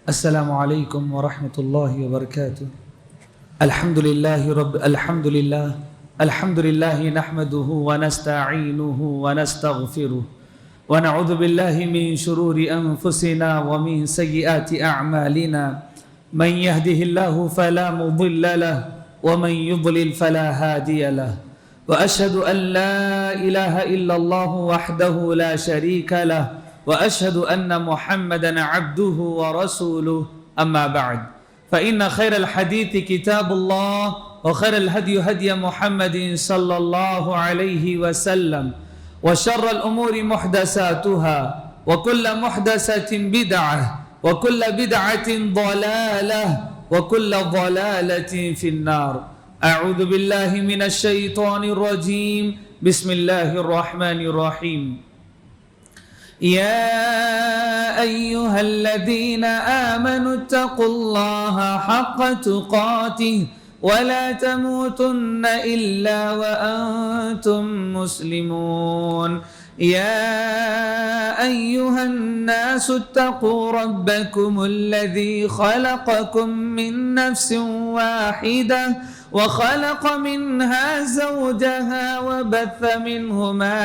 السلام علیکم ورحمۃ اللہ وبرکاتہ۔ الحمد للہ نحمده ونستعینه ونستغفره ونعوذ باللہ من شرور انفسنا ومن سیئات اعمالنا من يهده الله فلا مضل له ومن يضلل فلا هادي له واشهد ان لا اله الا الله وحده لا شريك له وأشهد أن محمدًا عبده ورسوله أما بعد فإن خير الحديث كتاب الله وخير الهدي هدي محمد صلى الله عليه وسلم وشر الأمور محدثاتها وكل محدثة بدعة وكل بدعة ضلالة وكل ضلالة في النار أعوذ بالله من الشيطان الرجيم بسم الله الرحمن الرحيم يا أيها الذين آمنوا اتقوا الله حق تقاته ولا تموتن إلا وأنتم مسلمون يا أيها الناس اتقوا ربكم الذي خلقكم من نفس واحدة وخلق منها زوجها وبث منهما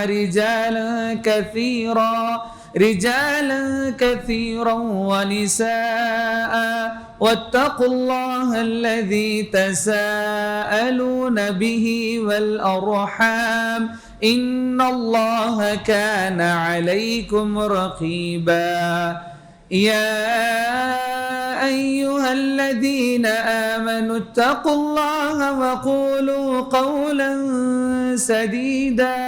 رجالا كثيرا ونساء واتقوا الله الذي تساءلون به والأرحام إن الله كان عليكم رقيبا يا أيها الذين آمنوا اتقوا الله وقولوا قولا سديدا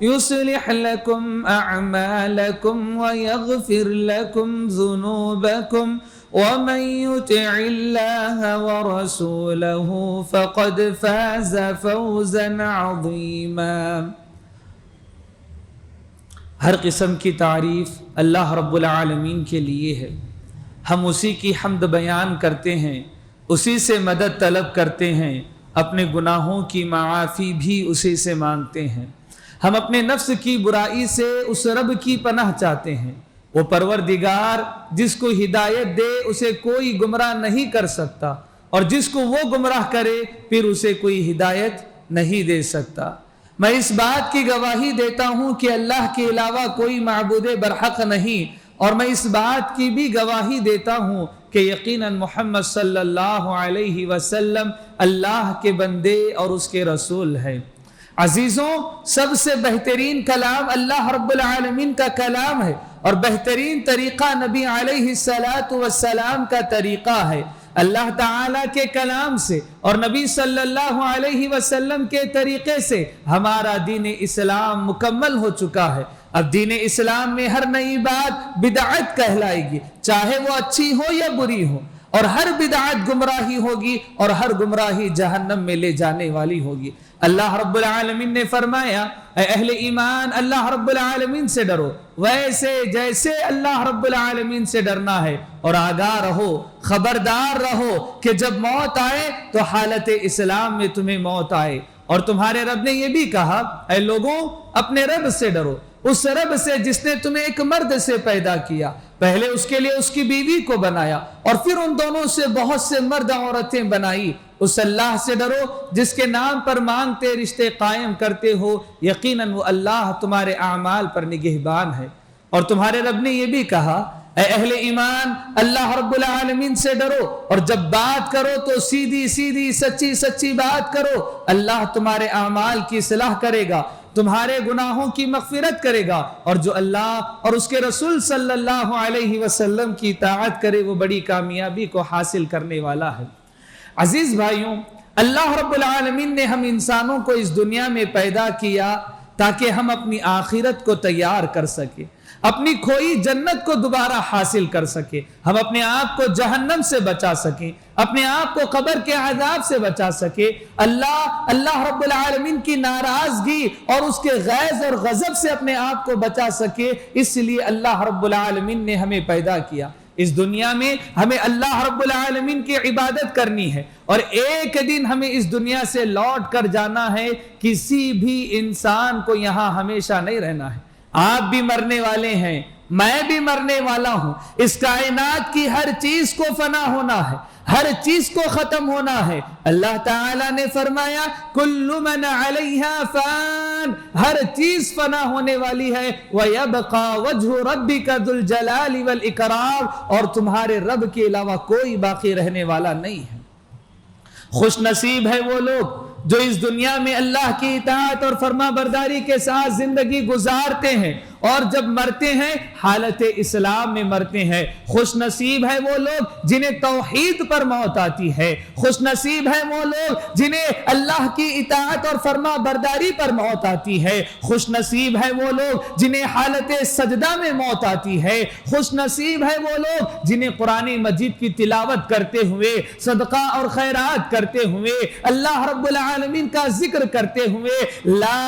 يصلح لكم أعمالكم ويغفر لكم ذنوبكم ومن يطع الله ورسوله فقد فاز فوزا عظيما۔ ہر قسم کی تعریف اللہ رب العالمین کے لیے ہے، ہم اسی کی حمد بیان کرتے ہیں، اسی سے مدد طلب کرتے ہیں، اپنے گناہوں کی معافی بھی اسی سے مانگتے ہیں۔ ہم اپنے نفس کی برائی سے اس رب کی پناہ چاہتے ہیں، وہ پروردگار جس کو ہدایت دے اسے کوئی گمراہ نہیں کر سکتا، اور جس کو وہ گمراہ کرے پھر اسے کوئی ہدایت نہیں دے سکتا۔ میں اس بات کی گواہی دیتا ہوں کہ اللہ کے علاوہ کوئی معبود برحق نہیں، اور میں اس بات کی بھی گواہی دیتا ہوں کہ یقیناً محمد صلی اللہ علیہ وسلم اللہ کے بندے اور اس کے رسول ہیں۔ عزیزوں، سب سے بہترین کلام اللہ رب العالمین کا کلام ہے، اور بہترین طریقہ نبی علیہ السلام کا طریقہ ہے۔ اللہ تعالیٰ کے کلام سے اور نبی صلی اللہ علیہ وسلم کے طریقے سے ہمارا دین اسلام مکمل ہو چکا ہے۔ اب دین اسلام میں ہر نئی بات بدعت کہلائے گی، چاہے وہ اچھی ہو یا بری ہو، اور ہر بدعت گمراہی ہوگی، اور ہر گمراہی جہنم میں لے جانے والی ہوگی۔ اللہ رب العالمین نے فرمایا، اے اہل ایمان، اللہ رب العالمین سے ڈرو ویسے جیسے اللہ رب العالمین سے ڈرنا ہے، اور آگاہ رہو، خبردار رہو کہ جب موت آئے تو حالت اسلام میں تمہیں موت آئے۔ اور تمہارے رب نے یہ بھی کہا، اے لوگوں، اپنے رب سے ڈرو، اس رب سے جس نے تمہیں ایک مرد سے پیدا کیا، پہلے اس کے لیے اس کی بیوی کو بنایا، اور پھر ان دونوں سے بہت سے مرد عورتیں بنائی۔ اس اللہ سے ڈرو جس کے نام پر مانگتے رشتے قائم کرتے ہو، یقیناً وہ اللہ تمہارے اعمال پر نگہبان ہے۔ اور تمہارے رب نے یہ بھی کہا، اے اہل ایمان، اللہ رب العالمین سے ڈرو، اور جب بات کرو تو سیدھی سیدھی سچی سچی بات کرو، اللہ تمہارے اعمال کی اصلاح کرے گا، تمہارے گناہوں کی مغفرت کرے گا، اور جو اللہ اور اس کے رسول صلی اللہ علیہ وسلم کی اطاعت کرے وہ بڑی کامیابی کو حاصل کرنے والا ہے۔ عزیز بھائیوں، اللہ رب العالمین نے ہم انسانوں کو اس دنیا میں پیدا کیا تاکہ ہم اپنی آخرت کو تیار کر سکیں، اپنی کھوئی جنت کو دوبارہ حاصل کر سکیں، ہم اپنے آپ کو جہنم سے بچا سکیں، اپنے آپ کو قبر کے عذاب سے بچا سکیں، اللہ رب العالمین کی ناراضگی اور اس کے غیظ اور غضب سے اپنے آپ کو بچا سکے۔ اس لیے اللہ رب العالمین نے ہمیں پیدا کیا۔ اس دنیا میں ہمیں اللہ رب العالمین کی عبادت کرنی ہے، اور ایک دن ہمیں اس دنیا سے لوٹ کر جانا ہے۔ کسی بھی انسان کو یہاں ہمیشہ نہیں رہنا ہے۔ آپ بھی مرنے والے ہیں، میں بھی مرنے والا ہوں، اس کائنات کی ہر چیز کو فنا ہونا ہے، ہر چیز کو ختم ہونا ہے۔ اللہ تعالیٰ نے فرمایا کل من علیہا فان، ہر چیز فنا ہونے والی ہے، وَيَبْقَى وَجْهُ رَبِّكَ ذُو الْجَلَالِ وَالْإِكْرَامِ، اور تمہارے رب کے علاوہ کوئی باقی رہنے والا نہیں ہے۔ خوش نصیب ہے وہ لوگ جو اس دنیا میں اللہ کی اطاعت اور فرما برداری کے ساتھ زندگی گزارتے ہیں اور جب مرتے ہیں حالت اسلام میں مرتے ہیں۔ خوش نصیب ہے وہ لوگ جنہیں توحید پر موت آتی ہے، خوش نصیب ہے وہ لوگ جنہیں اللہ کی اطاعت اور فرما برداری پر موت آتی ہے، خوش نصیب ہے وہ لوگ جنہیں حالت سجدہ میں موت آتی ہے، خوش نصیب ہے وہ لوگ جنہیں قرآن مجید کی تلاوت کرتے ہوئے، صدقہ اور خیرات کرتے ہوئے، اللہ رب العالمین کا ذکر کرتے ہوئے، لا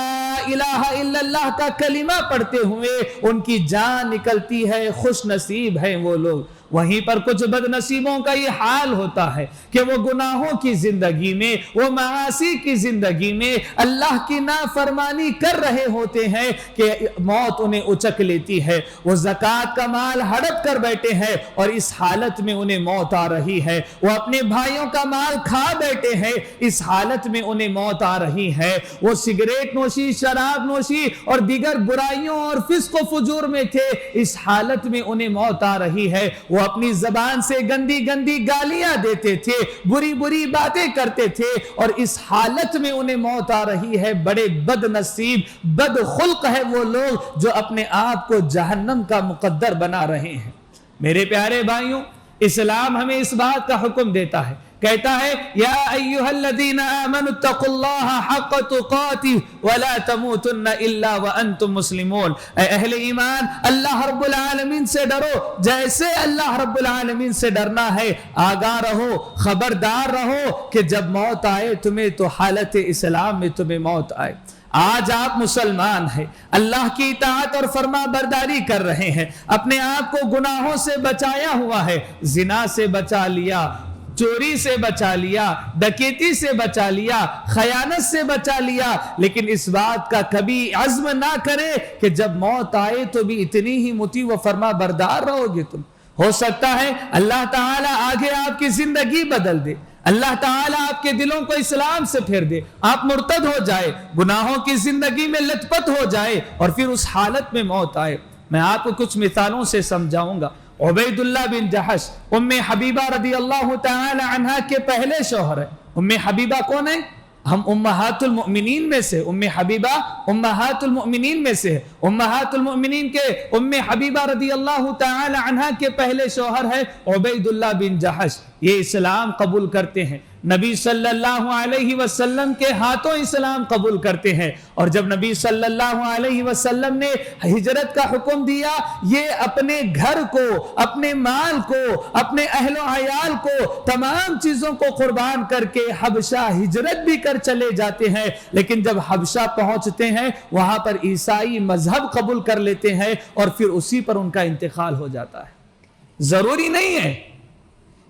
الہ الا اللہ کا کلمہ پڑھتے ہوئے ان کی جان نکلتی ہے۔ خوش نصیب ہیں وہ لوگ۔ وہیں پر کچھ بد نصیبوں کا یہ حال ہوتا ہے کہ وہ گناہوں کی زندگی میں، وہ معاصی کی زندگی میں اللہ کی نافرمانی کر رہے ہوتے ہیں کہ موت انہیں اچک لیتی ہے، وہ زکوٰۃ کا مال ہڑپ کر بیٹھے ہیں اور اس حالت میں انہیں موت آ رہی ہے، وہ اپنے بھائیوں کا مال کھا بیٹھے ہیں، اس حالت میں انہیں موت آ رہی ہے، وہ سگریٹ نوشی، شراب نوشی اور دیگر برائیوں اور فسق و فجور میں تھے، اس حالت میں انہیں موت آ رہی ہے، وہ اپنی زبان سے گندی گندی گالیاں دیتے تھے، بری بری باتیں کرتے تھے اور اس حالت میں انہیں موت آ رہی ہے۔ بڑے بد نصیب، بد خلق ہے وہ لوگ جو اپنے آپ کو جہنم کا مقدر بنا رہے ہیں۔ میرے پیارے بھائیوں، اسلام ہمیں اس بات کا حکم دیتا ہے، کہتا ہے یا ایھا الذین آمنوا اتقوا اللہ حق تقاتہ ولا تموتن الا وانتم مسلمون، اے اہل ایمان اللہ رب العالمین سے ڈرو جیسے اللہ رب العالمین سے ڈرنا ہے، آگاہ رہو، خبردار رہو کہ جب موت آئے تمہیں تو حالت اسلام میں تمہیں موت آئے۔ آج آپ مسلمان ہیں، اللہ کی اطاعت اور فرما برداری کر رہے ہیں، اپنے آپ کو گناہوں سے بچایا ہوا ہے، زنا سے بچا لیا، چوری سے بچا لیا، ڈکیتی سے بچا لیا، خیانت سے بچا لیا، لیکن اس بات کا کبھی عزم نہ کرے کہ جب موت آئے تو بھی اتنی ہی مطیع و فرما بردار رہو گے تم۔ ہو سکتا ہے اللہ تعالیٰ آگے آپ کی زندگی بدل دے، اللہ تعالیٰ آپ کے دلوں کو اسلام سے پھیر دے، آپ مرتد ہو جائے، گناہوں کی زندگی میں لت پت ہو جائے اور پھر اس حالت میں موت آئے۔ میں آپ کو کچھ مثالوں سے سمجھاؤں گا۔ عبید اللہ بن جحش ام حبیبہ رضی اللہ تعالی عنہا کے پہلے شوہر ہیں۔ ام حبیبہ کون ہے؟ ہم امہات المؤمنین میں سے، ام حبیبہ امہات المؤمنین میں سے، امہات المؤمنین کے ام حبیبہ رضی اللہ تعالی عنہا کے پہلے شوہر ہے عبید اللہ بن جحش۔ یہ اسلام قبول کرتے ہیں، نبی صلی اللہ علیہ وسلم کے ہاتھوں اسلام قبول کرتے ہیں، اور جب نبی صلی اللہ علیہ وسلم نے ہجرت کا حکم دیا، یہ اپنے گھر کو، اپنے مال کو، اپنے اہل و عیال کو، تمام چیزوں کو قربان کر کے حبشہ ہجرت بھی کر چلے جاتے ہیں، لیکن جب حبشہ پہنچتے ہیں وہاں پر عیسائی مذہب قبول کر لیتے ہیں اور پھر اسی پر ان کا انتقال ہو جاتا ہے۔ ضروری نہیں ہے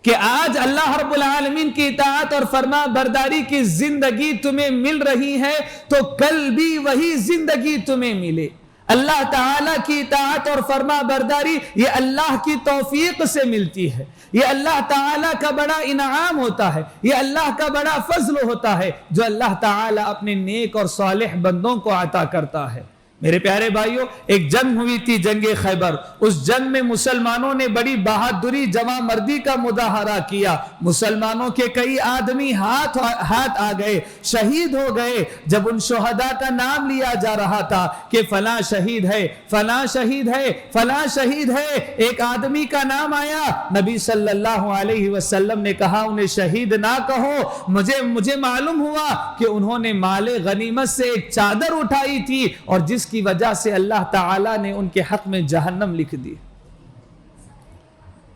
کہ آج اللہ رب العالمین کی اطاعت اور فرما برداری کی زندگی تمہیں مل رہی ہے تو کل بھی وہی زندگی تمہیں ملے۔ اللہ تعالیٰ کی اطاعت اور فرما برداری یہ اللہ کی توفیق سے ملتی ہے، یہ اللہ تعالیٰ کا بڑا انعام ہوتا ہے، یہ اللہ کا بڑا فضل ہوتا ہے جو اللہ تعالیٰ اپنے نیک اور صالح بندوں کو عطا کرتا ہے۔ میرے پیارے بھائیوں، ایک جنگ ہوئی تھی، جنگ خیبر۔ اس جنگ میں مسلمانوں نے بڑی بہادری، جواں مردی کا مظاہرہ کیا۔ مسلمانوں کے کئی آدمی ہاتھ آ گئے، شہید ہو گئے۔ جب ان شہداء کا نام لیا جا رہا تھا کہ فلاں شہید ہے، فلاں شہید ہے، فلاں شہید ہے، ایک آدمی کا نام آیا، نبی صلی اللہ علیہ وسلم نے کہا انہیں شہید نہ کہو، مجھے معلوم ہوا کہ انہوں نے مال غنیمت سے ایک چادر اٹھائی تھی اور جس کی وجہ سے اللہ تعالیٰ نے ان کے حق میں جہنم لکھ دی۔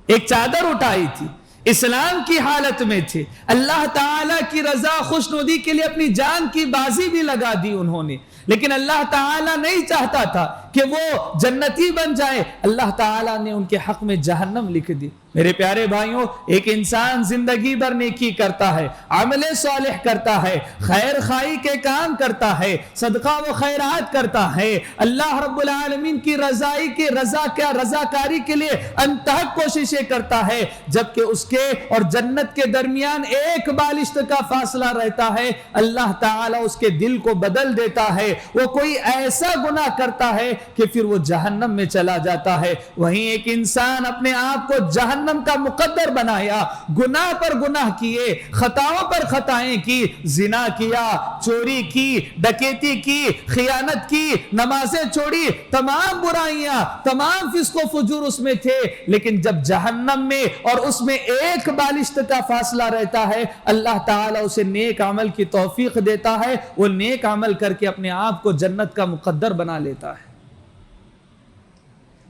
ایک چادر اٹھائی تھی، اسلام کی حالت میں تھے، اللہ تعالیٰ کی رضا خوشنودی کے لیے اپنی جان کی بازی بھی لگا دی انہوں نے، لیکن اللہ تعالیٰ نہیں چاہتا تھا کہ وہ جنتی بن جائے، اللہ تعالیٰ نے ان کے حق میں جہنم لکھ دی۔ میرے پیارے بھائیوں، ایک انسان زندگی بھر نیکی کرتا ہے، عمل صالح کرتا ہے، خیر خواہی کے کام کرتا ہے، صدقہ و خیرات کرتا ہے، اللہ رب العالمین کی رضاکاری کے لیے انتہا کوششیں کرتا ہے، جبکہ اس کے اور جنت کے درمیان ایک بالشت کا فاصلہ رہتا ہے، اللہ تعالیٰ اس کے دل کو بدل دیتا ہے، وہ کوئی ایسا گناہ کرتا ہے کہ پھر وہ جہنم میں چلا جاتا ہے۔ وہیں ایک انسان اپنے آپ کو جہنم کا مقدر بنایا، گناہ پر گناہ کیے، خطاؤں پر خطائیں کی، زنا کیا، چوری کی، ڈکیتی کی، خیانت کی، نمازیں چھوڑی، تمام برائیاں، تمام فسق و فجور اس میں تھے، لیکن جب جہنم میں اور اس میں ایک بالشت کا فاصلہ رہتا ہے، اللہ تعالیٰ اسے نیک عمل کی توفیق دیتا ہے، وہ نیک عمل کر کے اپنے آپ کو جنت کا مقدر بنا لیتا ہے۔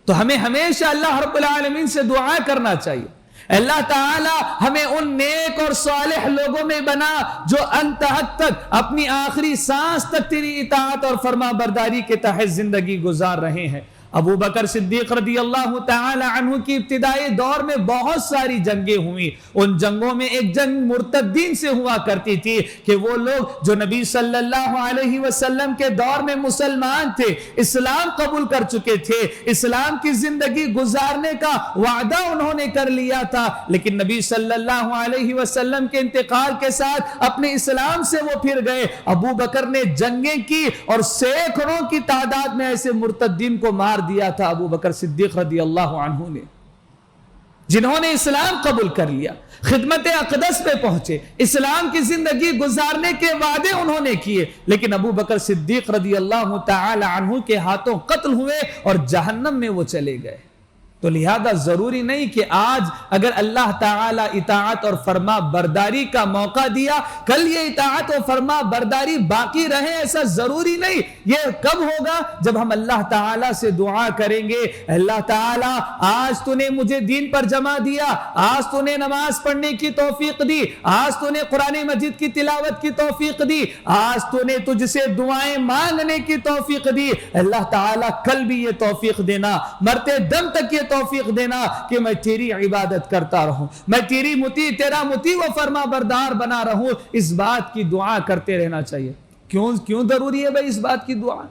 تو ہمیں ہمیشہ اللہ رب العالمین سے دعا کرنا چاہیے، اللہ تعالی ہمیں ان نیک اور صالح لوگوں میں بنا جو انتہا تک اپنی آخری سانس تک تیری اطاعت اور فرما برداری کے تحت زندگی گزار رہے ہیں۔ ابو بکر صدیق رضی اللہ تعالی عنہ کی ابتدائی دور میں بہت ساری جنگیں ہوئی، ان جنگوں میں ایک جنگ مرتدین سے ہوا کرتی تھی کہ وہ لوگ جو نبی صلی اللہ علیہ وسلم کے دور میں مسلمان تھے، اسلام قبول کر چکے تھے، اسلام کی زندگی گزارنے کا وعدہ انہوں نے کر لیا تھا، لیکن نبی صلی اللہ علیہ وسلم کے انتقال کے ساتھ اپنے اسلام سے وہ پھر گئے۔ ابو بکر نے جنگیں کی اور سینکڑوں کی تعداد میں ایسے مرتدین کو مار دیا تھا ابو بکر صدیق رضی اللہ عنہ نے، جنہوں نے اسلام قبول کر لیا، خدمت اقدس پہ پہنچے، اسلام کی زندگی گزارنے کے وعدے انہوں نے کیے، لیکن ابو بکر صدیق رضی اللہ تعالی عنہ کے ہاتھوں قتل ہوئے اور جہنم میں وہ چلے گئے۔ تو لہذا ضروری نہیں کہ آج اگر اللہ تعالی اطاعت اور فرما برداری کا موقع دیا کل یہ اطاعت اور فرما برداری باقی رہے، ایسا ضروری نہیں۔ یہ کب ہوگا؟ جب ہم اللہ تعالی سے دعا کریں گے، اللہ تعالی آج تو نے مجھے دین پر جمع دیا، آج تو نے نماز پڑھنے کی توفیق دی، آج تو نے قرآن مجید کی تلاوت کی توفیق دی، آج تو نے تجھ سے دعائیں مانگنے کی توفیق دی، اللہ تعالی کل بھی یہ توفیق دینا، مرتے دم تک یہ توفیق دینا کہ میں تیری عبادت کرتا رہوں، میں تیرا مطیع و فرما بردار بنا رہوں۔ اس بات کی دعا کرتے رہنا چاہیے۔ کیوں ضروری ہے بھائی اس بات کی دعا؟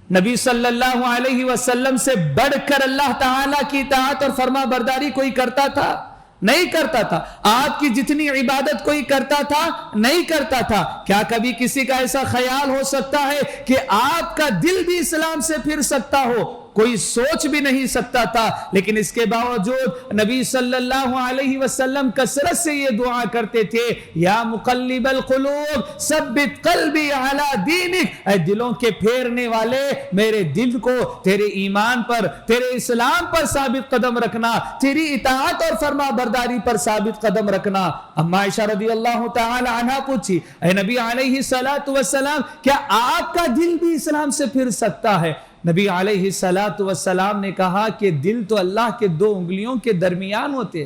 نبی صلی اللہ علیہ وسلم سے بڑھ کر اللہ تعالیٰ کی اطاعت اور فرما برداری کوئی کرتا تھا؟ نہیں کرتا تھا۔ آپ کی جتنی عبادت کوئی کرتا تھا نہیں کرتا تھا۔ کیا کبھی کسی کا ایسا خیال ہو سکتا ہے کہ آپ کا دل بھی اسلام سے پھر سکتا ہو؟ کوئی سوچ بھی نہیں سکتا تھا، لیکن اس کے باوجود نبی صلی اللہ علیہ وسلم کثرت سے یہ دعا کرتے تھے، یا مقلب القلوب ثبت قلبی علی دینک، اے دلوں کے پھیرنے والے میرے دل کو تیرے ایمان پر، تیرے اسلام پر ثابت قدم رکھنا، تیری اطاعت اور فرما برداری پر ثابت قدم رکھنا۔ اما عائشہ رضی اللہ تعالی عنہا پوچھی، اے نبی علیہ السلام کیا آپ کا دل بھی اسلام سے پھر سکتا ہے؟ نبی علیہ السلام نے کہا کہ دل تو اللہ کے دو انگلیوں کے درمیان ہوتے،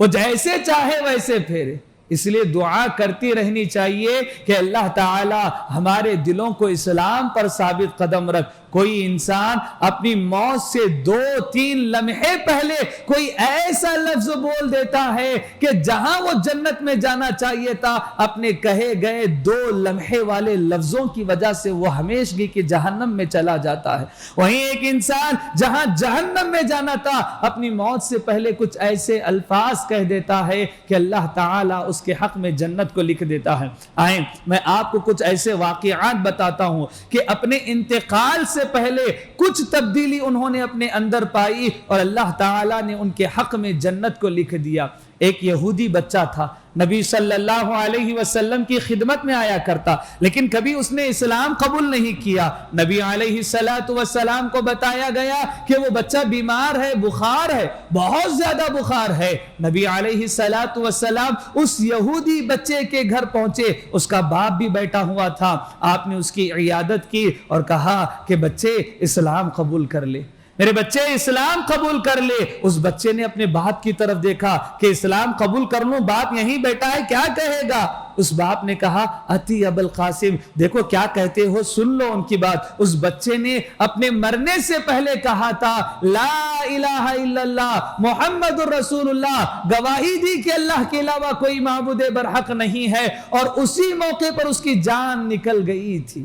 وہ جیسے چاہے ویسے پھیرے۔ اس لیے دعا کرتی رہنی چاہیے کہ اللہ تعالی ہمارے دلوں کو اسلام پر ثابت قدم رکھ۔ کوئی انسان اپنی موت سے 2-3 لمحے پہلے کوئی ایسا لفظ بول دیتا ہے کہ جہاں وہ جنت میں جانا چاہیے تھا، اپنے کہے گئے 2 لمحے والے لفظوں کی وجہ سے وہ ہمیشگی کی جہنم میں چلا جاتا ہے۔ وہیں ایک انسان جہاں جہنم میں جانا تھا، اپنی موت سے پہلے کچھ ایسے الفاظ کہہ دیتا ہے کہ اللہ تعالیٰ اس کے حق میں جنت کو لکھ دیتا ہے۔ آئیں میں آپ کو کچھ ایسے واقعات بتاتا ہوں کہ اپنے انتقال سے پہلے کچھ تبدیلی انہوں نے اپنے اندر پائی اور اللہ تعالیٰ نے ان کے حق میں جنت کو لکھ دیا۔ ایک یہودی بچہ تھا، نبی صلی اللہ علیہ وسلم کی خدمت میں آیا کرتا، لیکن کبھی اس نے اسلام قبول نہیں کیا۔ نبی علیہ السلام کو بتایا گیا کہ وہ بچہ بیمار ہے، بخار ہے، بہت زیادہ بخار ہے۔ نبی علیہ السلام اس یہودی بچے کے گھر پہنچے، اس کا باپ بھی بیٹھا ہوا تھا۔ آپ نے اس کی عیادت کی اور کہا کہ بچے اسلام قبول کر لے۔ میرے بچے اسلام قبول کر لے. اس بچے نے اپنے باپ کی طرف دیکھا کہ اسلام قبول کر لوں, باپ یہیں بیٹھا ہے, کیا کہے گا؟ اس باپ نے کہا اتی ابو القاسم, دیکھو کیا کہتے ہو, سن لو ان کی بات. اس بچے نے اپنے مرنے سے پہلے کہا تھا لا الہ الا اللہ محمد الرسول اللہ, گواہی دی کہ اللہ کے علاوہ کوئی معبود برحق نہیں ہے, اور اسی موقع پر اس کی جان نکل گئی تھی.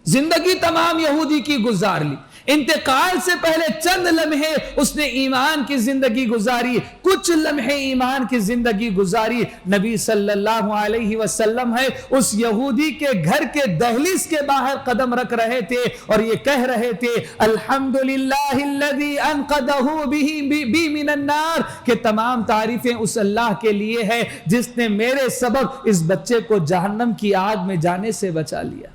زندگی تمام یہودی کی گزار لی, انتقال سے پہلے چند لمحے اس نے ایمان کی زندگی گزاری, کچھ لمحے ایمان کی زندگی گزاری. نبی صلی اللہ علیہ وسلم ہے اس یہودی کے گھر کے دہلیز کے باہر قدم رکھ رہے تھے اور یہ کہہ رہے تھے الحمدللہ الذی انقذہ بی من النار, کہ تمام تعریفیں اس اللہ کے لیے ہے جس نے میرے سبب اس بچے کو جہنم کی آگ میں جانے سے بچا لیا.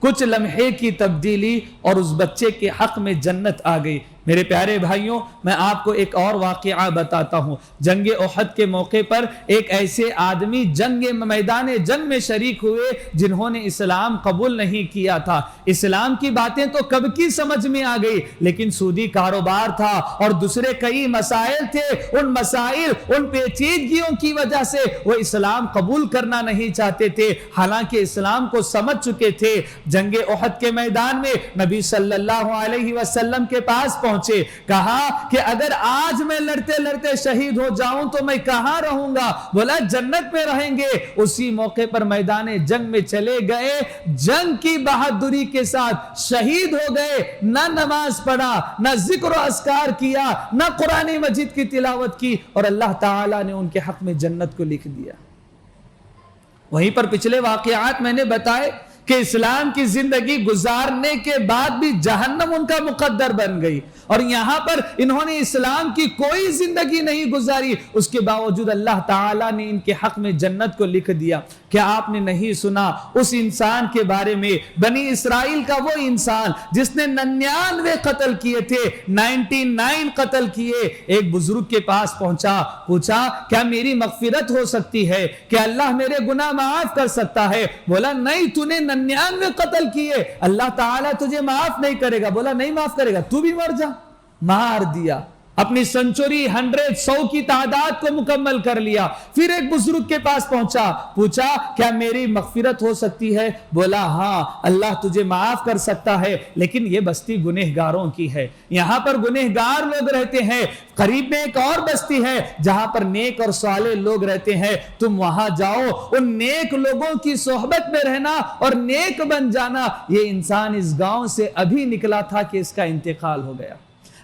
کچھ لمحے کی تبدیلی اور اس بچے کے حق میں جنت آ گئی. میرے پیارے بھائیوں, میں آپ کو ایک اور واقعہ بتاتا ہوں. جنگ احد کے موقع پر ایک ایسے آدمی میدان جنگ میں شریک ہوئے جنہوں نے اسلام قبول نہیں کیا تھا. اسلام کی باتیں تو کب کی سمجھ میں آ گئی, لیکن سودی کاروبار تھا اور دوسرے کئی مسائل تھے. ان مسائل, ان پیچیدگیوں کی وجہ سے وہ اسلام قبول کرنا نہیں چاہتے تھے, حالانکہ اسلام کو سمجھ چکے تھے. جنگ احد کے میدان میں نبی صلی اللہ علیہ وسلم کے پاس پہنچے, کہا کہ اگر آج میں لڑتے لڑتے شہید ہو جاؤں تو میں کہاں رہوں گا؟ بولا جنت میں رہیں گے. اسی موقع پر میدان جنگ میں چلے گئے, جنگ کی بہادری کے ساتھ شہید ہو گئے. نہ نماز پڑھا, نہ ذکر و اذکار کیا, نہ قرآن مجید کی تلاوت کی, اور اللہ تعالی نے ان کے حق میں جنت کو لکھ دیا. وہیں پر پچھلے واقعات میں نے بتائے کہ اسلام کی زندگی گزارنے کے بعد بھی جہنم ان کا مقدر بن گئی, اور یہاں پر انہوں نے اسلام کی کوئی زندگی نہیں گزاری, اس کے باوجود اللہ تعالیٰ نے ان کے حق میں جنت کو لکھ دیا. کیا آپ نے نہیں سنا اس انسان کے بارے میں, بنی اسرائیل کا وہ انسان جس نے 99 قتل کیے تھے, 99 قتل کیے. ایک بزرگ کے پاس پہنچا, پوچھا کیا میری مغفرت ہو سکتی ہے, کہ اللہ میرے گناہ معاف کر سکتا ہے؟ بولا نہیں, تو نے 99 قتل کیے, اللہ تعالیٰ تجھے معاف نہیں کرے گا. بولا نہیں معاف کرے گا, تو بھی مر جا. مار دیا, اپنی سنچری 100 کی تعداد کو مکمل کر لیا. پھر ایک بزرگ کے پاس پہنچا, پوچھا کیا میری مغفرت ہو سکتی ہے؟ بولا ہاں, اللہ تجھے معاف کر سکتا ہے, لیکن یہ بستی گنہگاروں کی ہے, یہاں پر گنہگار لوگ رہتے ہیں. قریب میں ایک اور بستی ہے جہاں پر نیک اور صالح لوگ رہتے ہیں, تم وہاں جاؤ, ان نیک لوگوں کی صحبت میں رہنا اور نیک بن جانا. یہ انسان اس گاؤں سے ابھی نکلا تھا کہ اس کا انتقال ہو گیا,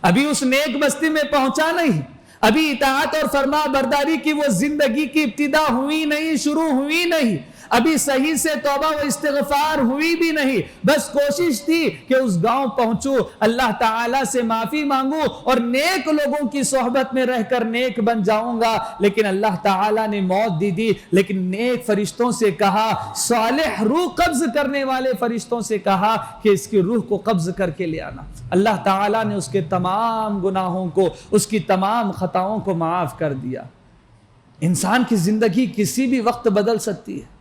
ابھی اس نیک بستی میں پہنچا نہیں, ابھی اطاعت اور فرما برداری کی وہ زندگی کی ابتدا ہوئی نہیں, شروع ہوئی نہیں, ابھی صحیح سے توبہ و استغفار ہوئی بھی نہیں. بس کوشش تھی کہ اس گاؤں پہنچوں, اللہ تعالیٰ سے معافی مانگوں اور نیک لوگوں کی صحبت میں رہ کر نیک بن جاؤں گا. لیکن اللہ تعالیٰ نے موت دی. لیکن نیک فرشتوں سے کہا, صالح روح قبض کرنے والے فرشتوں سے کہا کہ اس کی روح کو قبض کر کے لے آنا. اللہ تعالیٰ نے اس کے تمام گناہوں کو, اس کی تمام خطاؤں کو معاف کر دیا. انسان کی زندگی کسی بھی وقت بدل سکتی ہے.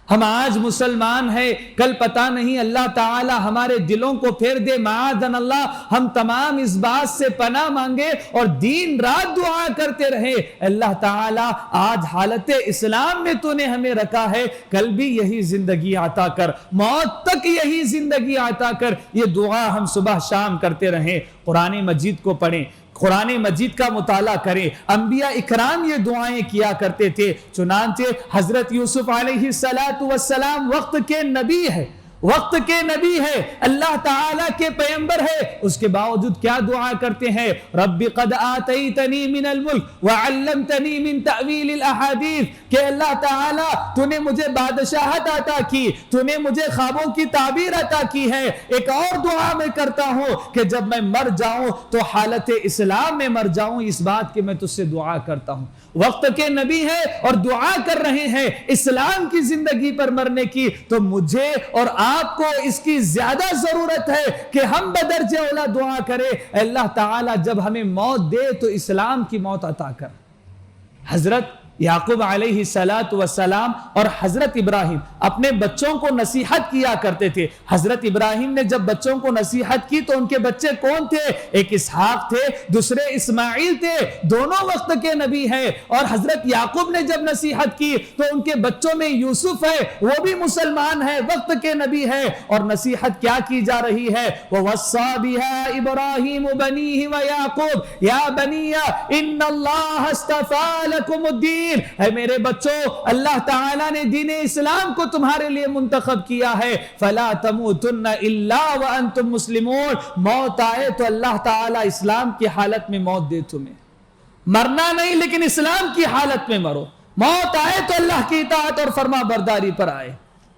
ہم آج مسلمان ہیں, کل پتہ نہیں اللہ تعالی ہمارے دلوں کو پھیر دے. معاذن اللہ, ہم تمام اس بات سے پناہ مانگے اور دین رات دعا کرتے رہے, اللہ تعالی آج حالت اسلام میں تو نے ہمیں رکھا ہے, کل بھی یہی زندگی عطا کر, موت تک یہی زندگی عطا کر. یہ دعا ہم صبح شام کرتے رہیں. قرآن مجید کو پڑھیں, قرآن مجید کا مطالعہ کریں. انبیاء اکرام یہ دعائیں کیا کرتے تھے. چنانچہ حضرت یوسف علیہ السلام وقت کے نبی ہے, وقت کے نبی ہے, اللہ تعالیٰ کے پیغمبر ہے, اس کے باوجود کیا دعا کرتے ہیں؟ رب قد آتیتنی من الملک وعلمتنی من تعویل الاحادیث, کہ اللہ تعالیٰ تو نے مجھے بادشاہت عطا کی, تو نے مجھے خوابوں کی تعبیر عطا کی ہے. ایک اور دعا میں کرتا ہوں کہ جب میں مر جاؤں تو حالت اسلام میں مر جاؤں, اس بات کی میں تجھ سے دعا کرتا ہوں. وقت کے نبی ہے اور دعا کر رہے ہیں اسلام کی زندگی پر مرنے کی, تو مجھے اور آپ کو اس کی زیادہ ضرورت ہے کہ ہم بدرجہ اولا دعا کریں, اللہ تعالیٰ جب ہمیں موت دے تو اسلام کی موت عطا کر. حضرت یعقوب علیہ الصلوۃ والسلام اور حضرت ابراہیم اپنے بچوں کو نصیحت کیا کرتے تھے۔ حضرت ابراہیم نے جب بچوں کو نصیحت کی تو ان کے بچے کون تھے؟ ایک اسحاق تھے، دوسرے اسماعیل تھے، دونوں وقت کے نبی ہیں۔ اور حضرت یعقوب نے جب نصیحت کی تو ان کے بچوں میں یوسف ہے، وہ بھی مسلمان ہے، وقت کے نبی ہے۔ اور نصیحت کیا کی جا رہی ہے؟ وَوَصَّى بِهَا إِبْرَاهِيمُ بَنِيهِ وَيَعْقُوبُ يَا بَنِيَّ إِنَّ اللَّهَ اسْتَفَىٰ لَكُمُ الدِّينَ، اے میرے بچوں، اللہ تعالیٰ نے دین اسلام کو تمہارے لیے منتخب کیا ہے۔ فَلَا تَمُوتُنَّ إِلَّا وَأَنْتُمْ مُسْلِمُونَ، موت آئے تو اللہ تعالیٰ اسلام کی حالت میں موت دے تمہیں، مرنا نہیں لیکن اسلام کی حالت میں مرو۔ موت آئے تو اللہ کی اطاعت اور فرما برداری پر آئے۔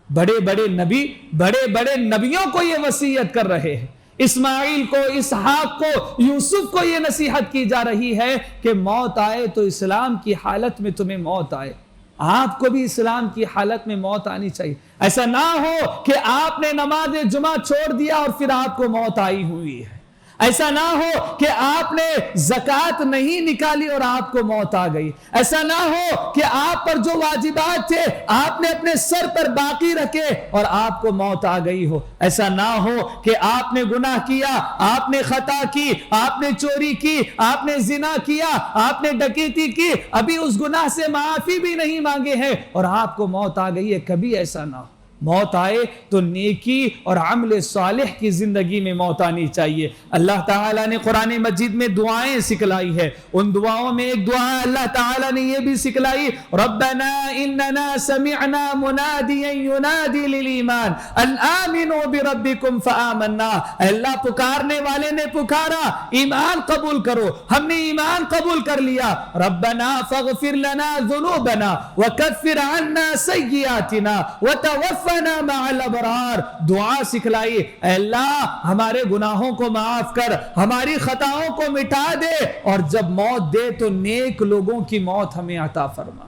بڑے بڑے نبی بڑے بڑے نبیوں کو یہ وصیت کر رہے ہیں، اسماعیل کو، اسحاق کو، یوسف کو یہ نصیحت کی جا رہی ہے کہ موت آئے تو اسلام کی حالت میں تمہیں موت آئے۔ آپ کو بھی اسلام کی حالت میں موت آنی چاہیے۔ ایسا نہ ہو کہ آپ نے نماز جمعہ چھوڑ دیا اور پھر آپ کو موت آئی ہوئی ہے۔ ایسا نہ ہو کہ آپ نے زکوٰۃ نہیں نکالی اور آپ کو موت آ گئی۔ ایسا نہ ہو کہ آپ پر جو واجبات تھے آپ نے اپنے سر پر باقی رکھے اور آپ کو موت آ گئی ہو۔ ایسا نہ ہو کہ آپ نے گناہ کیا، آپ نے خطا کی، آپ نے چوری کی، آپ نے زنا کیا، آپ نے ڈکیتی کی، ابھی اس گناہ سے معافی بھی نہیں مانگے ہیں اور آپ کو موت آ گئی ہے۔ کبھی ایسا نہ ہو۔ موت آئے تو نیکی اور عمل صالح کی زندگی میں موت آنی چاہیے۔ اللہ تعالیٰ نے قرآن مجید میں دعائیں سکھلائی ہے، ان دعاؤں میں ایک دعا اللہ تعالیٰ نے یہ بھی سکھلائی، ربنا اننا سمعنا منادیا ینادی للایمان ان آمنوا بربکم فآمنا، اللہ پکارنے والے نے پکارا ایمان قبول کرو، ہم نے ایمان قبول کر لیا، ربنا فاغفر لنا ذنوبنا وکفر عنا سیئاتنا وتوفنا مع الابرار، دعا سکھلائی، اے اللہ ہمارے گناہوں کو معاف کر، ہماری خطاؤں کو مٹا دے، اور جب موت دے تو نیک لوگوں کی موت ہمیں عطا فرما۔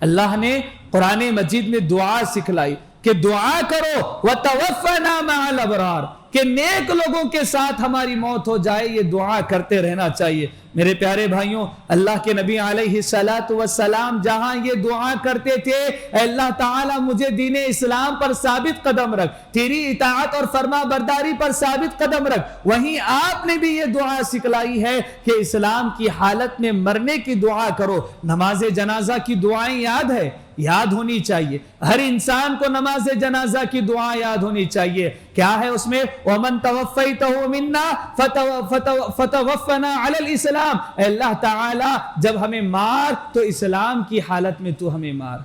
اللہ نے قرآن مجید میں دعا سکھلائی کہ دعا کرو وتوفنا مع الابرار، کہ نیک لوگوں کے ساتھ ہماری موت ہو جائے، یہ دعا کرتے رہنا چاہیے۔ میرے پیارے بھائیوں، اللہ کے نبی علیہ الصلوۃ والسلام جہاں یہ دعا کرتے تھے، اے اللہ تعالیٰ مجھے دین اسلام پر ثابت قدم رکھ، تیری اطاعت اور فرما برداری پر ثابت قدم رکھ، وہیں آپ نے بھی یہ دعا سکھلائی ہے کہ اسلام کی حالت میں مرنے کی دعا کرو۔ نماز جنازہ کی دعائیں یاد ہے، یاد ہونی چاہیے، ہر انسان کو نماز جنازہ کی دعا یاد ہونی چاہیے۔ کیا ہے اس میں؟ وَمَن تَوَفَّيْتَهُ مِنَّا فَتَوَفَّنَا عَلَى الْإِسْلَامِ، اے اللہ تعالی جب ہمیں مار تو اسلام کی حالت میں تو ہمیں مار،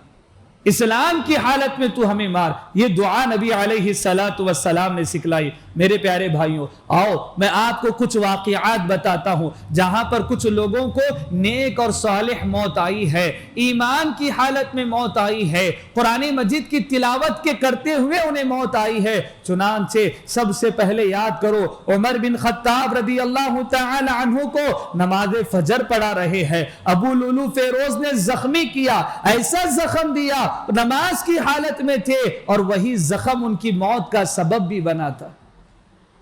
اسلام کی حالت میں تو ہمیں مار۔ یہ دعا نبی علیہ الصلوۃ والسلام نے سکھلائی۔ میرے پیارے بھائیوں، آؤ میں آپ کو کچھ واقعات بتاتا ہوں جہاں پر کچھ لوگوں کو نیک اور صالح موت آئی ہے، ایمان کی حالت میں موت آئی ہے، قرآن مجید کی تلاوت کے کرتے ہوئے انہیں موت آئی ہے۔ چنانچہ سب سے پہلے یاد کرو، عمر بن خطاب رضی اللہ تعالی عنہ کو نماز فجر پڑھا رہے ہیں، ابو لولو فیروز نے زخمی کیا، ایسا زخم دیا، نماز کی حالت میں تھے اور وہی زخم ان کی موت کا سبب بھی بنا تھا۔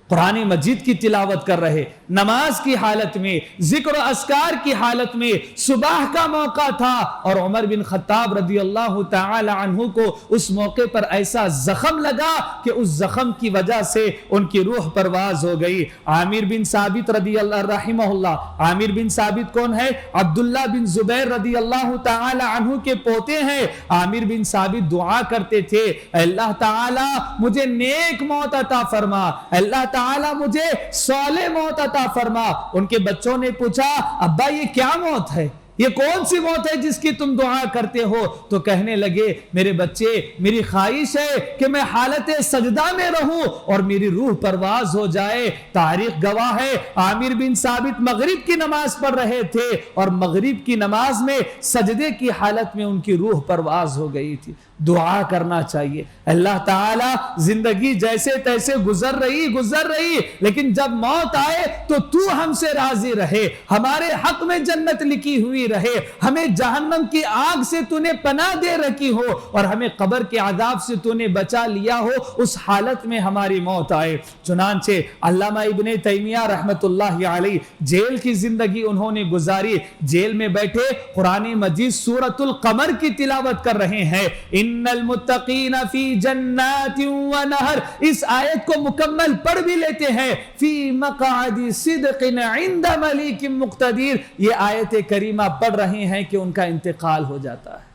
قرآن مجید کی تلاوت کر رہے، نماز کی حالت میں، ذکر و اذکار کی حالت میں، صبح کا موقع تھا اور عمر بن خطاب رضی اللہ تعالی عنہ کو اس موقع پر ایسا زخم لگا کہ اس زخم کی وجہ سے ان کی روح پرواز ہو گئی۔ عامر بن ثابت رضی اللہ رحمہ اللہ، عامر بن ثابت کون ہے؟ عبداللہ بن زبیر رضی اللہ تعالی عنہ کے پوتے ہیں۔ عامر بن ثابت دعا کرتے تھے، اللہ تعالی مجھے نیک موت عطا فرما، اللہ تعالی مجھے صالح موت عطا فرما۔ ان کے بچوں نے پوچھا، ابا یہ کیا موت ہے، یہ کون سی موت ہے جس کی تم دعا کرتے ہو؟ تو کہنے لگے، میرے بچے میری خواہش ہے کہ میں حالت سجدہ میں رہوں اور میری روح پرواز ہو جائے۔ تاریخ گواہ ہے عامر بن ثابت مغرب کی نماز پڑھ رہے تھے اور مغرب کی نماز میں سجدے کی حالت میں ان کی روح پرواز ہو گئی تھی۔ دعا کرنا چاہیے. اللہ تعالیٰ زندگی جیسے تیسے گزر رہی لیکن جب موت آئے تو ہم سے راضی رہے, ہمارے حق میں جنت لکھی ہوئی رہے, ہمیں جہنم کی آگ سے تو نے پناہ دے رکھی ہو اور ہمیں قبر کے عذاب سے تو نے بچا لیا ہو, اس حالت میں ہماری موت آئے. چنانچہ علامہ ابن تیمیہ رحمت اللہ علیہ جیل کی زندگی انہوں نے گزاری. جیل میں بیٹھے قرآن مجید سورۃ القمر کی تلاوت کر رہے ہیں. ان المتقین فی جنات و نہر, اس آیت کو مکمل پڑھ بھی لیتے ہیں. فی مقعد صدق عند ملیک مقتدر, یہ آیت کریمہ پڑھ رہے ہیں کہ ان کا انتقال ہو جاتا ہے.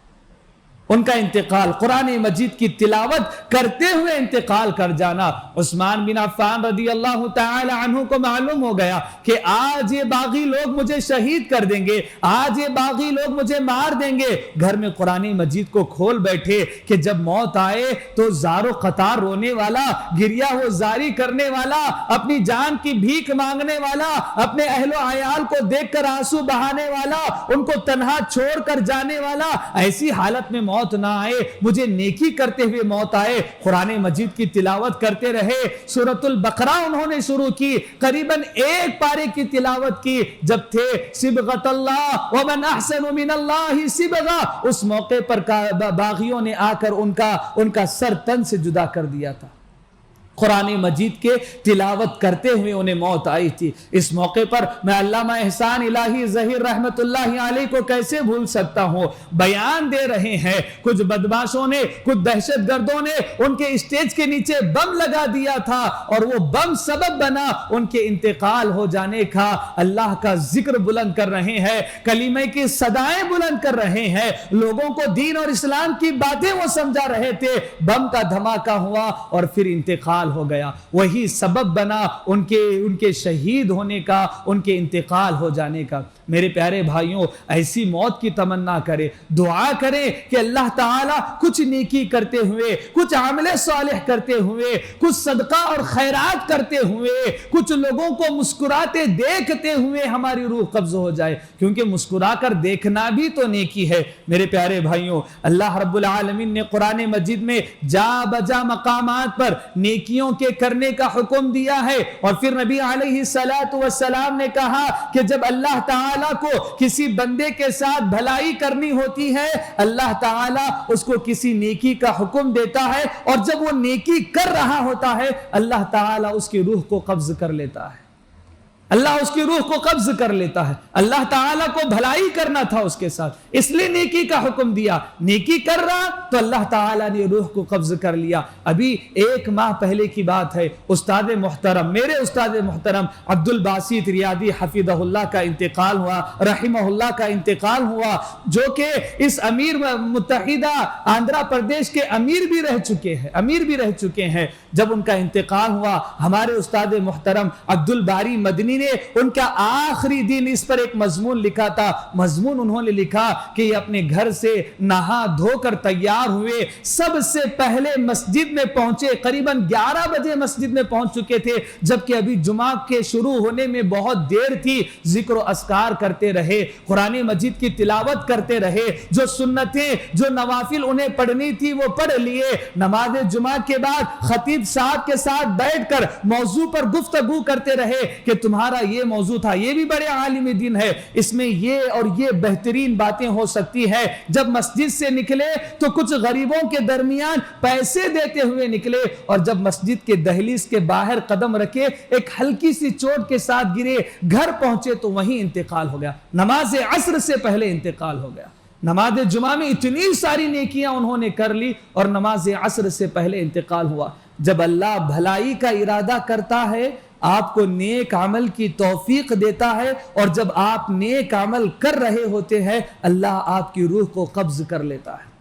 ان کا انتقال, قرآن مجید کی تلاوت کرتے ہوئے انتقال کر جانا. عثمان بن عفان رضی اللہ تعالی عنہ کو معلوم ہو گیا کہ آج یہ باغی لوگ مجھے شہید کر دیں گے, آج یہ باغی لوگ مجھے مار دیں گے. گھر میں قرآن مجید کو کھول بیٹھے کہ جب موت آئے تو زار و قطار رونے والا, گریہ و زاری کرنے والا, اپنی جان کی بھیک مانگنے والا, اپنے اہل و عیال کو دیکھ کر آنسو بہانے والا, ان کو تنہا چھوڑ کر جانے والا, ایسی حالت میں موت نہ آئے, مجھے نیکی کرتے ہوئے موت آئے. قرآن مجید کی تلاوت کرتے رہے. سورۃ البقرہ انہوں نے شروع کی, قریباً ایک پارے کی تلاوت کی. جب تھے صبغۃ اللہ ومن احسن من اللہ صبغہ, اس موقع پر باغیوں نے آ کر ان کا سر تن سے جدا کر دیا تھا. قرآن مجید کے تلاوت کرتے ہوئے انہیں موت آئی تھی. اس موقع پر میں علامہ احسان الہی ظہیر رحمت اللہ علیہ کو کیسے بھول سکتا ہوں. بیان دے رہے ہیں, کچھ بدماشوں نے, کچھ دہشت گردوں نے ان کے اسٹیج کے نیچے بم لگا دیا تھا اور وہ بم سبب بنا ان کے انتقال ہو جانے کا. اللہ کا ذکر بلند کر رہے ہیں, کلمے کی صدائیں بلند کر رہے ہیں, لوگوں کو دین اور اسلام کی باتیں وہ سمجھا رہے تھے. بم کا دھماکہ ہوا اور پھر انتقال ہو گیا. وہی سبب بنا ان کے شہید ہونے کا, ان کے انتقال ہو جانے کا. میرے پیارے بھائیوں, ایسی موت کی تمنا کرے, دعا کریں کہ اللہ تعالیٰ کچھ نیکی کرتے ہوئے, کچھ عمل صالح کرتے ہوئے, کچھ صدقہ اور خیرات کرتے ہوئے, کچھ لوگوں کو مسکراتے دیکھتے ہوئے ہماری روح قبض ہو جائے, کیونکہ مسکرا کر دیکھنا بھی تو نیکی ہے. میرے پیارے بھائیوں, اللہ رب العالمین نے قرآن مجید میں جا بجا مقامات پر نیکیوں کے کرنے کا حکم دیا ہے, اور پھر نبی علیہ الصلوۃ والسلام نے کہا کہ جب اللہ تعالیٰ کو کسی بندے کے ساتھ بھلائی کرنی ہوتی ہے, اللہ تعالیٰ اس کو کسی نیکی کا حکم دیتا ہے, اور جب وہ نیکی کر رہا ہوتا ہے اللہ تعالیٰ اس کی روح کو قبض کر لیتا ہے. اللہ اس کی روح کو قبض کر لیتا ہے. اللہ تعالیٰ کو بھلائی کرنا تھا اس کے ساتھ, اس لیے نیکی کا حکم دیا. نیکی کر رہا تو اللہ تعالیٰ نے روح کو قبض کر لیا. ابھی 1 ماہ پہلے کی بات ہے, استاد محترم, میرے استاد محترم عبد الباسط ریاضی حفظہ اللہ کا انتقال ہوا, رحمہ اللہ کا انتقال ہوا, جو کہ اس امیر متحدہ آندھرا پردیش کے امیر بھی رہ چکے ہیں. جب ان کا انتقال ہوا, ہمارے استاد محترم عبد الباری مدنی نے ان کا آخری دن اس پر ایک مضمون لکھا تھا. مضمون انہوں نے لکھا کہ یہ اپنے گھر سے نہا دھو کر تیار ہوئے, سب سے پہلے مسجد میں پہنچے, قریباً 11 بجے مسجد میں پہنچ چکے تھے, جبکہ ابھی جمعہ کے شروع ہونے میں بہت دیر تھی. ذکر و اذکار کرتے رہے, قرآن مجید کی تلاوت کرتے رہے, جو سنتیں, جو نوافل انہیں پڑھنی تھی وہ پڑھ لیے. نماز جمعہ کے بعد خطیب صاحب کے ساتھ بیٹھ کر موضوع پر گفتگو کرتے رہے کہ تمہارا یہ موضوع تھا, یہ بھی بڑے عالم دین ہے, اس میں یہ اور یہ بہترین باتیں ہو سکتی ہے. جب مسجد سے نکلے تو کچھ غریبوں کے درمیان پیسے دیتے ہوئے نکلے, اور جب مسجد کے دہلیز کے باہر قدم رکھے ایک ہلکی سی چوٹ کے ساتھ گرے, گھر پہنچے تو وہیں انتقال ہو گیا. نماز عصر سے پہلے انتقال ہو گیا. نماز جمعہ میں اتنی ساری نیکیاں انہوں نے کر لی اور نماز عصر سے پہلے انتقال ہوا. جب اللہ بھلائی کا ارادہ کرتا ہے, آپ کو نیک عمل کی توفیق دیتا ہے, اور جب آپ نیک عمل کر رہے ہوتے ہیں اللہ آپ کی روح کو قبض کر لیتا ہے.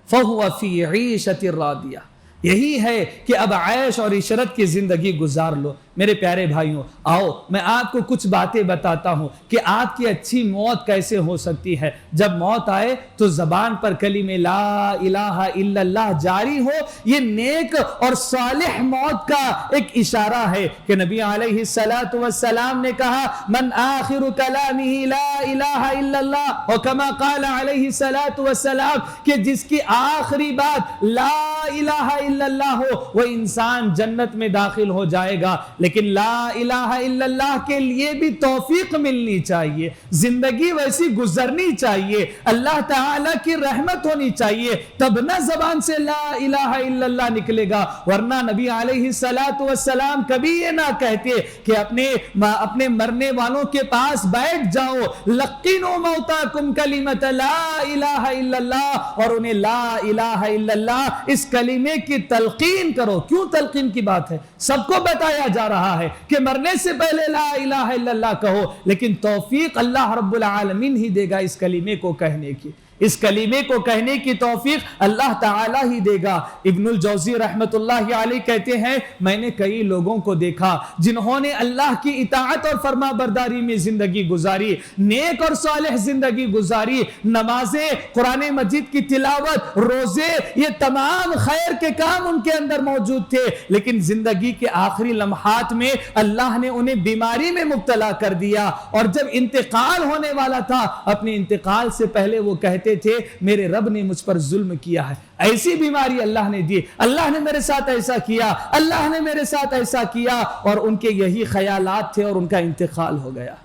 فَهُوَ فِي عِيشَةٍ رَاضِيَةٍ, یہی ہے کہ اب عیش اور عشرت کی زندگی گزار لو. میرے پیارے بھائیوں، آؤ میں آپ کو کچھ باتیں بتاتا ہوں کہ آپ کی اچھی موت کیسے ہو سکتی ہے۔ جب موت آئے تو زبان پر کلمہ لا الہ الا اللہ جاری ہو، یہ نیک اور صالح موت کا ایک اشارہ ہے کہ نبی علیہ السلام نے کہا من آخر کلامہ لا الہ الا اللہ، اور کما قال علیہ السلام کہ جس کی آخری بات لا الہ الا اللہ ہو وہ انسان جنت میں داخل ہو جائے گا۔ لیکن لا الہ الا اللہ کے لیے بھی توفیق ملنی چاہیے، زندگی ویسی گزرنی چاہیے، اللہ تعالیٰ کی رحمت ہونی چاہیے، تب نہ زبان سے لا الہ الا اللہ نکلے گا۔ ورنہ نبی علیہ السلام کبھی یہ نہ کہتے کہ اپنے مرنے والوں کے پاس بیٹھ جاؤ، لقنوا موتاکم کلمۃ لا الہ الا اللہ، اور انہیں لا الہ الا اللہ اس کلمے کی تلقین کرو۔ کیوں تلقین کی بات ہے؟ سب کو بتایا جا رہا ہے کہ مرنے سے پہلے لا الہ الا اللہ کہو، لیکن توفیق اللہ رب العالمین ہی دے گا اس کلمے کو کہنے کی، اس کلمے کو کہنے کی توفیق اللہ تعالی ہی دے گا۔ ابن الجوزی رحمت اللہ علیہ کہتے ہیں میں نے کئی لوگوں کو دیکھا جنہوں نے اللہ کی اطاعت اور فرما برداری میں زندگی گزاری، نیک اور صالح زندگی گزاری، نمازیں، قرآن مجید کی تلاوت، روزے، یہ تمام خیر کے کام ان کے اندر موجود تھے، لیکن زندگی کے آخری لمحات میں اللہ نے انہیں بیماری میں مبتلا کر دیا، اور جب انتقال ہونے والا تھا اپنے انتقال سے پہلے وہ کہتے تھے میرے رب نے مجھ پر ظلم کیا ہے، ایسی بیماری اللہ نے دی، اللہ نے میرے ساتھ ایسا کیا، اللہ نے میرے ساتھ ایسا کیا، اور ان کے یہی خیالات تھے اور ان کا انتقال ہو گیا،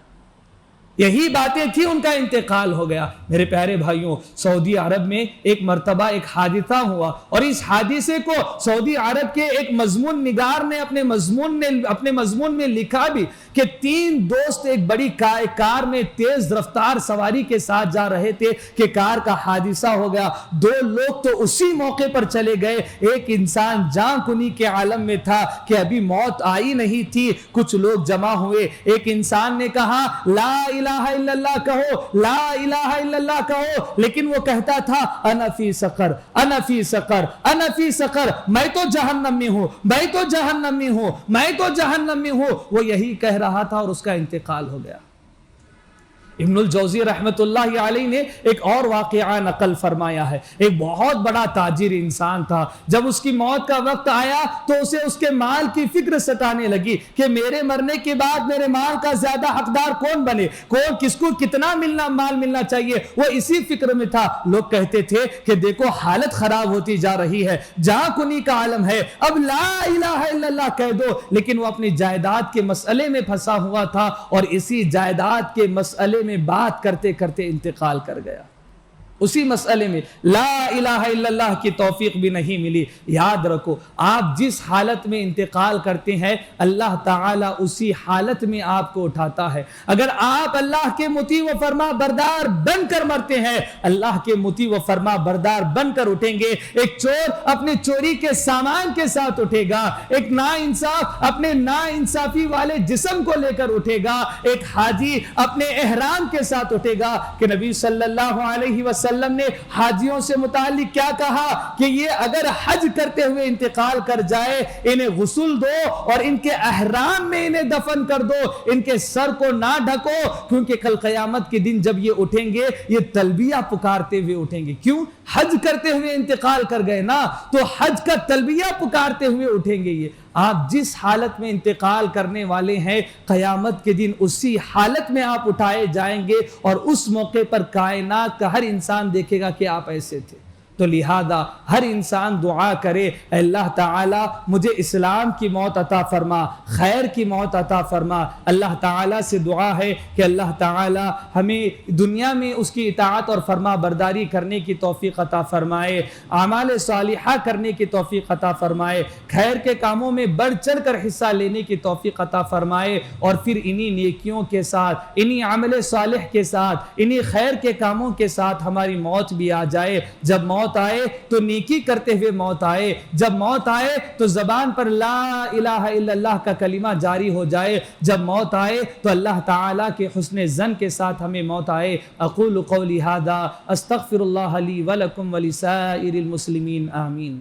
یہی باتیں تھی، ان کا انتقال ہو گیا۔ میرے پیارے بھائیوں، سعودی عرب میں ایک مرتبہ ایک حادثہ ہوا، اور اس حادثے کو سعودی عرب کے ایک مضمون نگار نے اپنے مضمون میں لکھا بھی کہ 3 دوست ایک بڑی کار میں تیز رفتار سواری کے ساتھ جا رہے تھے کہ کار کا حادثہ ہو گیا، 2 لوگ تو اسی موقع پر چلے گئے، ایک انسان جان کنی کے عالم میں تھا کہ ابھی موت آئی نہیں تھی، کچھ لوگ جمع ہوئے، ایک انسان نے کہا لا الہ الا اللہ کہو، لا الہ الا اللہ کہو، لیکن وہ کہتا تھا انا فی سقر، انا فی سقر، انا فی سقر، میں تو جہنم میں ہوں، میں تو جہنم میں ہوں، میں تو جہنم میں ہوں، وہ یہی کہہ رہا تھا اور اس کا انتقال ہو گیا۔ ابن الجوزی رحمت اللہ علیہ نے ایک اور واقعہ نقل فرمایا ہے، ایک بہت بڑا تاجر انسان تھا، جب اس کی موت کا وقت آیا تو اسے اس کے مال کی فکر ستانے لگی کہ میرے مرنے کے بعد میرے مال کا زیادہ حقدار کون بنے، کس کو کتنا مال ملنا چاہیے، وہ اسی فکر میں تھا۔ لوگ کہتے تھے کہ دیکھو حالت خراب ہوتی جا رہی ہے، جہاں کنی کا عالم ہے، اب لا الہ الا اللہ کہہ دو، لیکن وہ اپنی جائیداد کے مسئلے میں پھنسا ہوا تھا، اور اسی جائیداد کے مسئلے میں بات کرتے کرتے انتقال کر گیا، اسی مسئلے میں لا الہ الا اللہ کی توفیق بھی نہیں ملی۔ یاد رکھو آپ جس حالت میں انتقال کرتے ہیں اللہ تعالیٰ اسی حالت میں آپ کو اٹھاتا ہے۔ اگر آپ اللہ کے مطیع و فرما بردار بن کر مرتے ہیں اللہ کے مطیع و فرما بردار بن کر اٹھیں گے۔ ایک چور اپنے چوری کے سامان کے ساتھ اٹھے گا، ایک ناانصاف اپنے ناانصافی والے جسم کو لے کر اٹھے گا، ایک حاجی اپنے احرام کے ساتھ اٹھے گا، کہ نبی صلی اللہ علیہ وسلم نے حاجیوں سے متعلق کیا کہا کہ یہ اگر حج کرتے ہوئے انتقال کر جائے انہیں غسل دو اور ان کے احرام میں انہیں دفن کر دو، ان کے سر کو نہ ڈھکو، کیونکہ کل قیامت کے دن جب یہ اٹھیں گے یہ تلبیہ پکارتے ہوئے اٹھیں گے۔ کیوں؟ حج کرتے ہوئے انتقال کر گئے نا، تو حج کا تلبیہ پکارتے ہوئے اٹھیں گے۔ یہ آپ جس حالت میں انتقال کرنے والے ہیں قیامت کے دن اسی حالت میں آپ اٹھائے جائیں گے، اور اس موقع پر کائنات کا ہر انسان دیکھے گا کہ آپ ایسے تھے۔ تو لہذا ہر انسان دعا کرے اے اللہ تعالی مجھے اسلام کی موت عطا فرما، خیر کی موت عطا فرما۔ اللہ تعالی سے دعا ہے کہ اللہ تعالی ہمیں دنیا میں اس کی اطاعت اور فرما برداری کرنے کی توفیق عطا فرمائے، اعمال صالحہ کرنے کی توفیق عطا فرمائے، خیر کے کاموں میں بڑھ چڑھ کر حصہ لینے کی توفیق عطا فرمائے، اور پھر انہی نیکیوں کے ساتھ، انہی عمل صالح کے ساتھ، انہی خیر کے کاموں کے ساتھ ہماری موت بھی آ جائے۔ جب موت آئے تو نیکی کرتے ہوئے موت آئے، جب موت آئے تو زبان پر لا الہ الا اللہ کا کلمہ جاری ہو جائے، جب موت آئے تو اللہ تعالیٰ کے حسن ظن کے ساتھ ہمیں موت آئے۔ اقول قولی ھذا استغفر اللہ لی ولکم ولسائر المسلمین، آمین۔